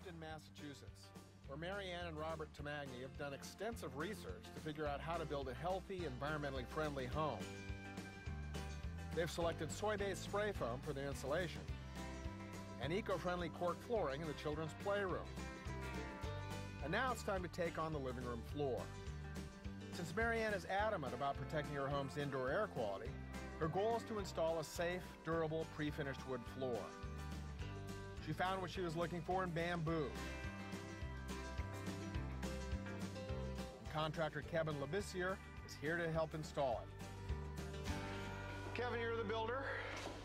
Boston, Massachusetts, where Marianne and Robert Tamagni have done extensive research to figure out how to build a healthy, environmentally friendly home. They've selected soy-based spray foam for their insulation and eco-friendly cork flooring in the children's playroom. And now it's time to take on the living room floor. Since Marianne is adamant about protecting her home's indoor air quality, her goal is to install a safe, durable, pre-finished wood floor. She found what she was looking for in bamboo. And contractor Kevin Labissiere is here to help install it. Kevin, you're the builder?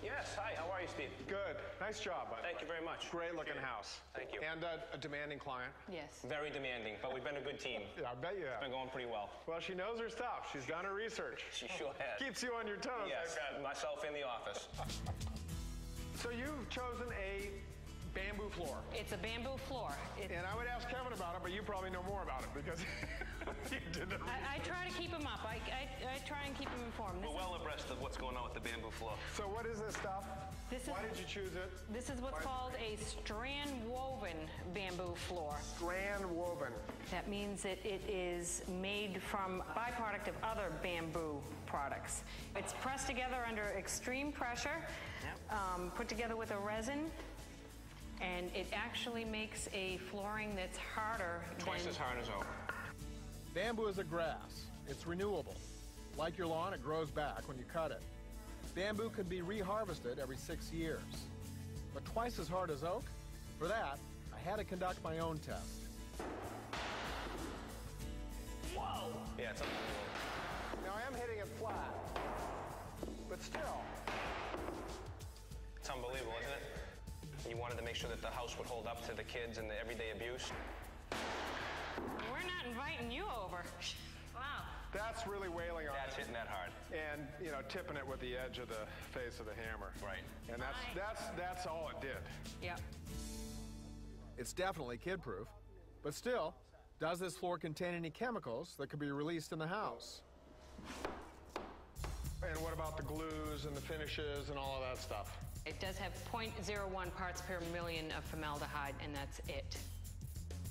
Yes, hi, how are you, Steve? Good. Nice job, bud. Thank you very much. Great looking house. Thank you. And a demanding client. Yes. Very demanding, but we've been a good team. Yeah, I bet you have. It's been going pretty well. Well, she knows her stuff. She's done her research. She sure has. Keeps you on your toes. Yes, myself in the office. So you've chosen a bamboo floor. It's a bamboo floor. And I would ask Kevin about it, but you probably know more about it because you did the research. I try to keep him up. I try and keep him informed. We're well abreast of what's going on with the bamboo floor. So what is this stuff? Why did you choose it? This is what's called a strand woven bamboo floor. Strand woven. That means that it is made from a byproduct of other bamboo products. It's pressed together under extreme pressure, put together with a resin, and it actually makes a flooring that's harder Twice as hard as oak. Bamboo is a grass. It's renewable. Like your lawn, it grows back when you cut it. Bamboo can be reharvested every 6 years. But twice as hard as oak? For that, I had to conduct my own test. Whoa! Yeah, it's unbelievable. Now I am hitting it flat, but still. It's unbelievable, isn't it? You wanted to make sure that the house would hold up to the kids and the everyday abuse. We're not inviting you over. Wow. That's really wailing on That's it. hitting that hard. And, you know, tipping it with the edge of the face of the hammer. Right. And that's all it did. Yep. It's definitely kid-proof, but still, does this floor contain any chemicals that could be released in the house? And what about the glues and the finishes and all of that stuff? It does have 0.01 parts per million of formaldehyde, and that's it.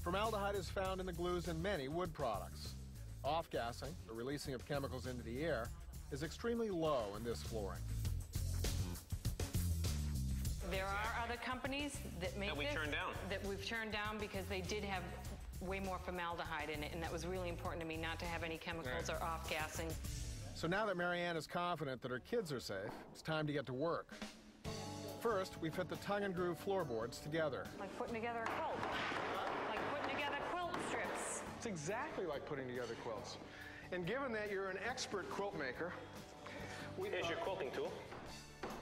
Formaldehyde is found in the glues in many wood products. Off-gassing, the releasing of chemicals into the air, is extremely low in this flooring. There are other companies that make That we turned down. that we've turned down because they did have way more formaldehyde in it, and that was really important to me, not to have any chemicals or off-gassing. So now that Marianne is confident that her kids are safe, it's time to get to work. First, we fit the tongue and groove floorboards together. Like putting together a quilt. Like putting together quilt strips. It's exactly like putting together quilts. And given that you're an expert quilt maker, Here's your quilting tool.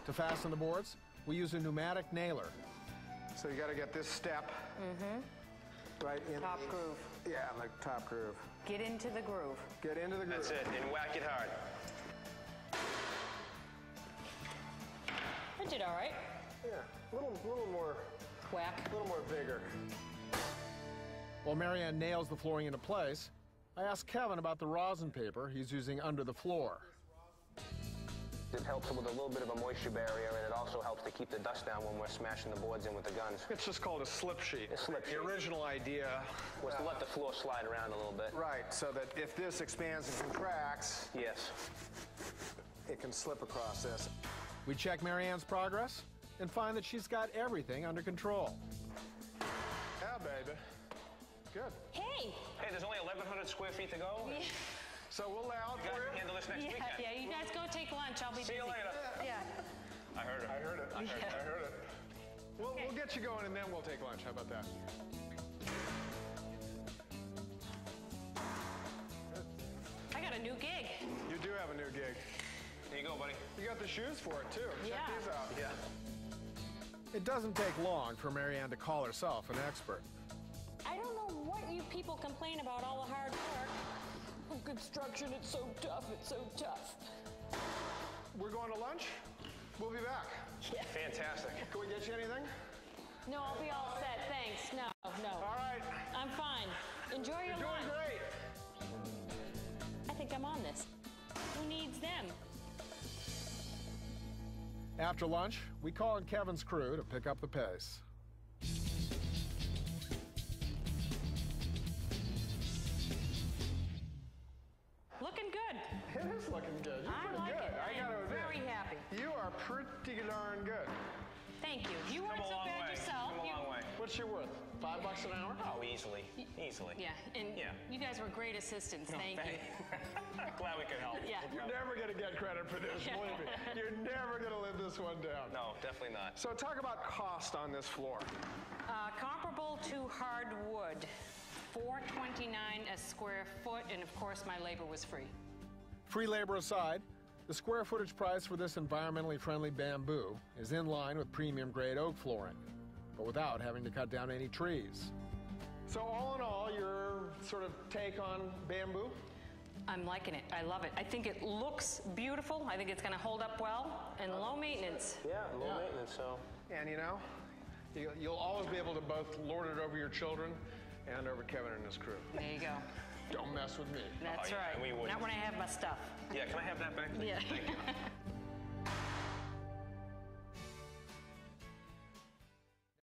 To fasten the boards, we use a pneumatic nailer. so you got to get this step right in Top the groove. Yeah, like top groove. Get into the groove. Get into the groove. That's it, and whack it hard. I did all right. Yeah, a little more Whack. vigor. While Marianne nails the flooring into place, I asked Kevin about the rosin paper he's using under the floor. It helps with a little bit of a moisture barrier, and it also helps to keep the dust down when we're smashing the boards in with the guns. It's just called a slip sheet. A slip sheet. The original idea Was to let the floor slide around a little bit. right, so that if this expands and contracts, Yes. it can slip across this. We check Marianne's progress and find that she's got everything under control. Yeah, baby. Good. Hey! Hey, there's only 1,100 square feet to go. Yeah, So we'll lay out You guys for can you. handle this next weekend. yeah, you guys go take lunch. I'll be See busy. you later. Yeah. I heard it. I heard it. I heard it. We'll Okay. get you going and then we'll take lunch. How about that? I got a new gig. You do have a new gig. Here you go, buddy. You got the shoes for it too. Yeah. Check these out. Yeah. It doesn't take long for Marianne to call herself an expert. I don't know what you people complain about all the hard work. Oh, construction, it's so tough, it's so tough. We're going to lunch. We'll be back. Fantastic. Can we get you anything? No, I'll be all set, thanks. No. All right. I'm fine. Enjoy your You're lunch. doing great. I think I'm on this. Who needs them? After lunch, we call on Kevin's crew to pick up the pace. It is looking good. You're I pretty like good. it. I gotta am admit. very happy. You are pretty darn good. Thank you. You weren't so bad yourself. Come a long way. What's she worth? $5 an hour? Oh, easily. Easily. Yeah, and Yeah. you guys were great assistants. Thank you. Glad we could help. Yeah. You're never going to get credit for this, believe me. You're never going to live this one down. No, definitely not. So talk about cost on this floor. Comparable to hardwood, $4.29 a square foot, and of course my labor was free. Free labor aside, the square footage price for this environmentally friendly bamboo is in line with premium grade oak flooring, but without having to cut down any trees. So all in all, your sort of take on bamboo? I'm liking it. I love it. I think it looks beautiful. I think it's going to hold up well and low maintenance. Yeah, low maintenance, so. And you know, you'll always be able to both lord it over your children and over Kevin and his crew. There you go. Don't mess with me. That's yeah, right. we wouldn't. Not when I have my stuff. Yeah, can I have that back? Yeah. Thank you.